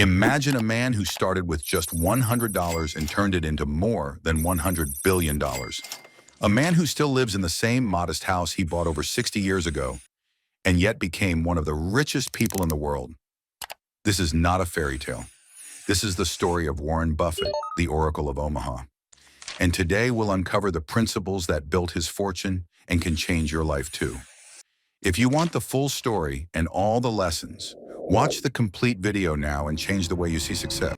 Imagine a man who started with just $100 and turned it into more than $100 billion. A man who still lives in the same modest house he bought over 60 years ago, and yet became one of the richest people in the world. This is not a fairy tale. This is the story of Warren Buffett, the Oracle of Omaha. And today we'll uncover the principles that built his fortune and can change your life too. If you want the full story and all the lessons, watch the complete video now and change the way you see success.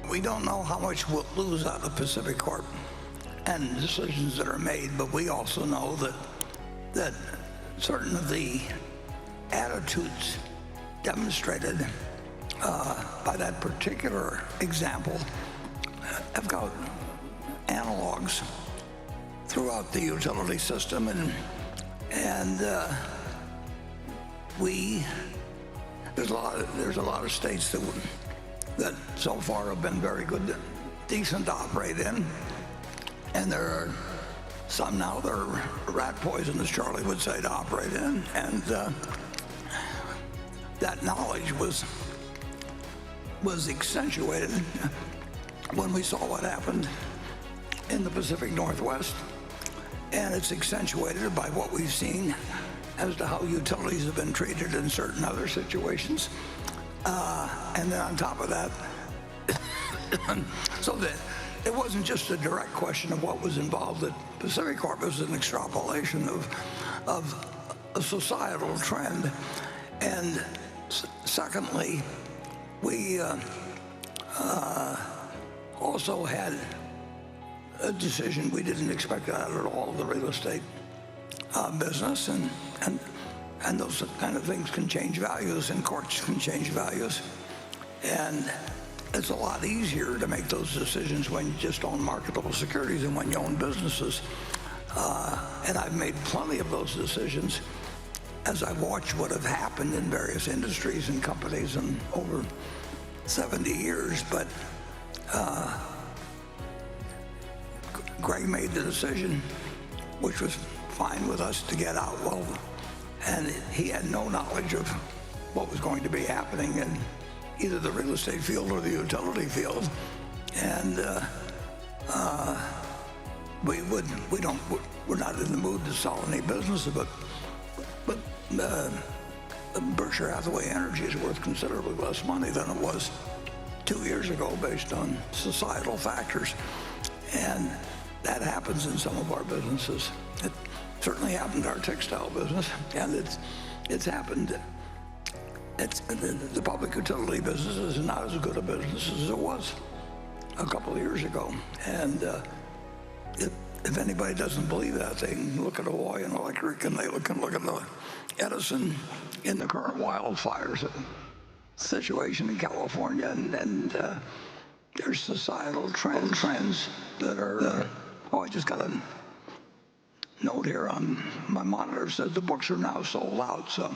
We don't know how much we'll lose out of Pacific Corp and decisions that are made, but we also know that certain of the attitudes demonstrated by that particular example have got analogs throughout the utility system, and there's a lot of states that so far have been very good, decent to operate in, and there are some now that are rat poison, as Charlie would say, to operate in, and that knowledge was accentuated when we saw what happened in the Pacific Northwest, and it's accentuated by what we've seen as to how utilities have been treated in certain other situations. And then on top of that, so that it wasn't just a direct question of what was involved at Pacific Corp, it was an extrapolation of a societal trend. And secondly, we also had a decision we didn't expect that at all, the real estate business, and those kind of things can change values, and courts can change values. And it's a lot easier to make those decisions when you just own marketable securities than when you own businesses. And I've made plenty of those decisions as I've watched what have happened in various industries and companies in over 70 years. But Greg made the decision, which was fine with us, to get out. Well, and he had no knowledge of what was going to be happening in either the real estate field or the utility field, and we're not in the mood to sell any businesses, but Berkshire Hathaway Energy is worth considerably less money than it was 2 years ago based on societal factors, and that happens in some of our businesses. It certainly happened in our textile business, and it's happened. The public utility business is not as good a business as it was a couple of years ago. And if anybody doesn't believe that, they can look at Hawaiian Electric, and they can look at the Edison in the current wildfires situation in California, and there's societal trends that are. I just got a note here on my monitor says the books are now sold out, so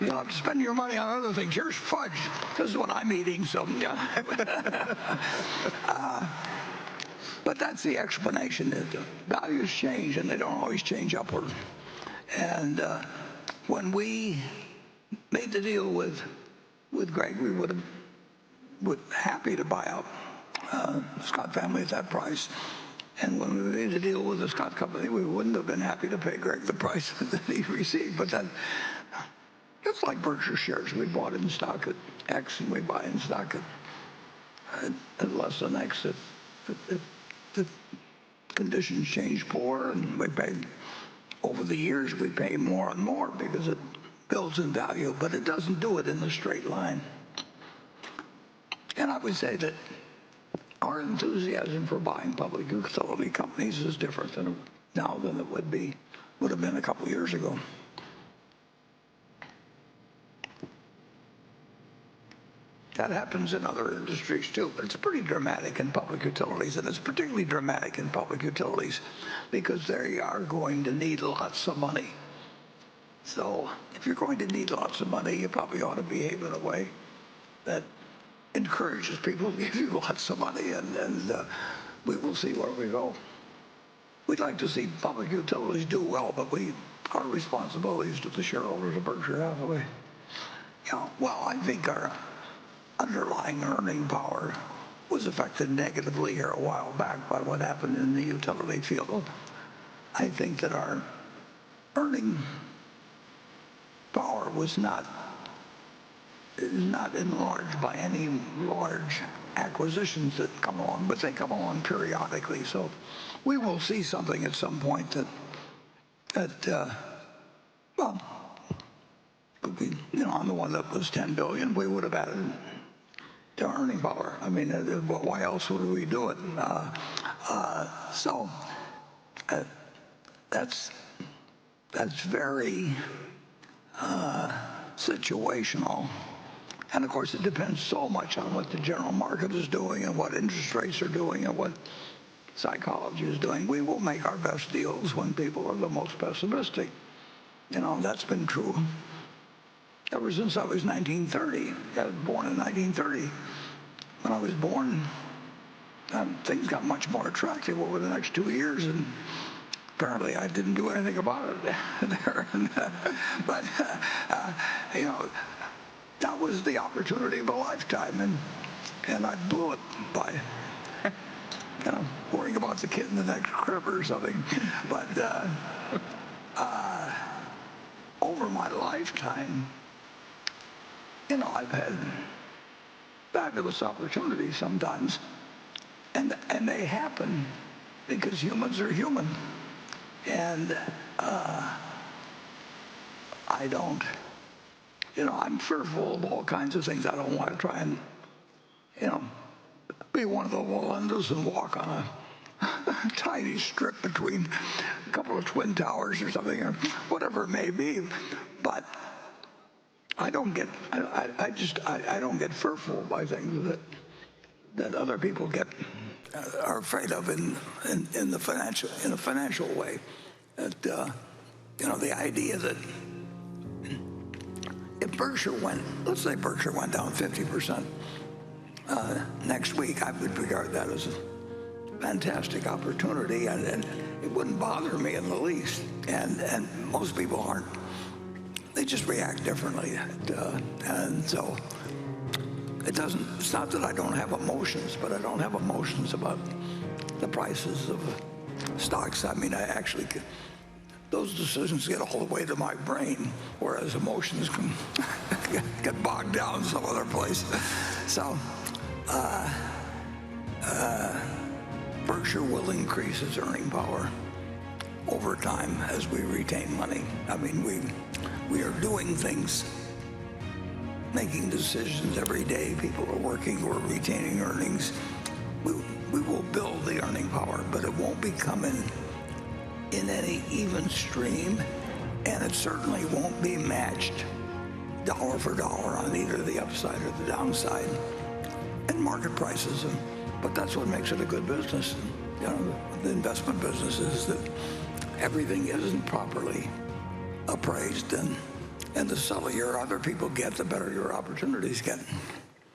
you'll have to spend your money on other things. Here's fudge. This is what I'm eating, so yeah. But that's the explanation. That values change, and they don't always change upward. And when we made the deal with Greg, we would happy to buy out the Scott family at that price. And when we made the deal with the Scott company, we wouldn't have been happy to pay Greg the price that he received. But then, it's like Berkshire shares. We bought in stock at X, and we buy in stock at less than X. The conditions change poor, and we pay, over the years, we pay more and more because it builds in value, but it doesn't do it in a straight line. And I would say that our enthusiasm for buying public utility companies is different now than it would have been a couple years ago. That happens in other industries too, but it's pretty dramatic in public utilities, and it's particularly dramatic in public utilities because they are going to need lots of money. So if you're going to need lots of money, you probably ought to behave in a way that encourages people to give you lots of money, and we will see where we go. we'd like to see public utilities do well, but our responsibilities to the shareholders of Berkshire Hathaway. Well, I think our underlying earning power was affected negatively here a while back by what happened in the utility field. I think that our earning power was not enlarged by any large acquisitions that come along, but they come along periodically. So we will see something at some point well, on the one that was $10 billion, we would have added to earning power. I mean, why else would we do it? So that's very situational. And of course, it depends so much on what the general market is doing and what interest rates are doing and what psychology is doing. We will make our best deals when people are the most pessimistic. That's been true ever since I was 1930. I was born in 1930. When I was born, things got much more attractive over the next 2 years, and apparently I didn't do anything about it there. But, that was the opportunity of a lifetime, and I blew it by worrying about the kid in the next crib or something. But over my lifetime, I've had fabulous opportunities sometimes, and they happen because humans are human. And I don't, I'm fearful of all kinds of things. I don't want to try and, be one of the Walendas and walk on a tiny strip between a couple of twin towers or something, or whatever it may be. But I don't get, I don't get fearful by things that other people are afraid of in a financial way. That the idea that if Berkshire let's say Berkshire went down 50% next week, I would regard that as a fantastic opportunity, and it wouldn't bother me in the least. And most people aren't. They just react differently, and so it's not that I don't have emotions, but I don't have emotions about the prices of stocks. I mean, those decisions get all the way to my brain, whereas emotions can get bogged down some other place. So Berkshire will increase its earning power over time as we retain money. I mean, we are doing things, making decisions every day. People are working, we're retaining earnings. We will build the earning power, but it won't be coming in any even stream, and it certainly won't be matched dollar for dollar on either the upside or the downside and market prices. But that's what makes it a good business. The investment business is that everything isn't properly appraised, and the sillier other people get, the better your opportunities get.